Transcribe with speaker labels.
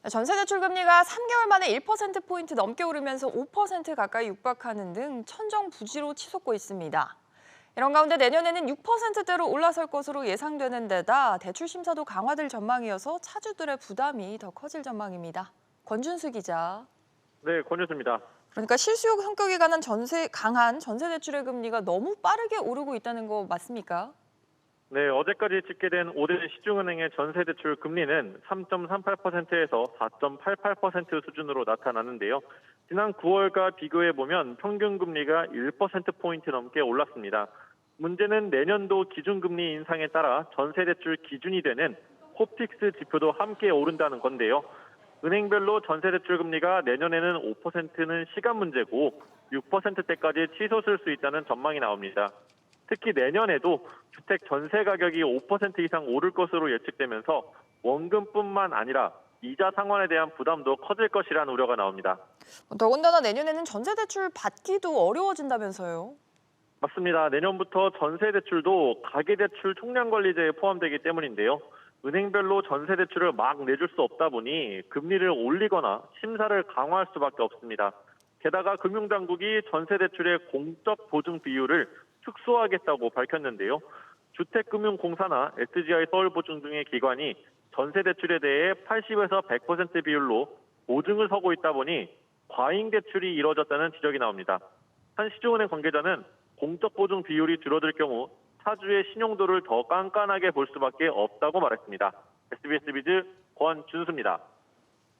Speaker 1: 전세대출 금리가 3개월 만에 1%포인트 넘게 오르면서 5% 가까이 육박하는 등 천정부지로 치솟고 있습니다. 이런 가운데 내년에는 6%대로 올라설 것으로 예상되는 데다 대출 심사도 강화될 전망이어서 차주들의 부담이 더 커질 전망입니다. 권준수 기자.
Speaker 2: 네, 권유수입니다.
Speaker 1: 그러니까 실수요 성격이 강한 전세대출의 금리가 너무 빠르게 오르고 있다는 거 맞습니까?
Speaker 2: 네, 어제까지 집계된 5대 시중은행의 전세대출 금리는 3.38%에서 4.88% 수준으로 나타나는데요. 지난 9월과 비교해보면 평균 금리가 1%포인트 넘게 올랐습니다. 문제는 내년도 기준금리 인상에 따라 전세대출 기준이 되는 코픽스 지표도 함께 오른다는 건데요. 은행별로 전세대출 금리가 내년에는 5%는 시간 문제고 6%대까지 치솟을 수 있다는 전망이 나옵니다. 특히 내년에도 주택 전세 가격이 5% 이상 오를 것으로 예측되면서 원금뿐만 아니라 이자 상환에 대한 부담도 커질 것이라는 우려가 나옵니다.
Speaker 1: 더군다나 내년에는 전세대출 받기도 어려워진다면서요.
Speaker 2: 맞습니다. 내년부터 전세 대출도 가계대출 총량관리제에 포함되기 때문인데요. 은행별로 전세 대출을 막 내줄 수 없다 보니 금리를 올리거나 심사를 강화할 수밖에 없습니다. 게다가 금융당국이 전세 대출의 공적 보증 비율을 축소하겠다고 밝혔는데요. 주택금융공사나 SGI 서울보증 등의 기관이 전세 대출에 대해 80에서 100% 비율로 보증을 서고 있다 보니 과잉 대출이 이뤄졌다는 지적이 나옵니다. 한 시중은행 관계자는 공적 보증 비율이 줄어들 경우 차주의 신용도를 더 깐깐하게 볼 수밖에 없다고 말했습니다. SBS 비즈 권준수입니다.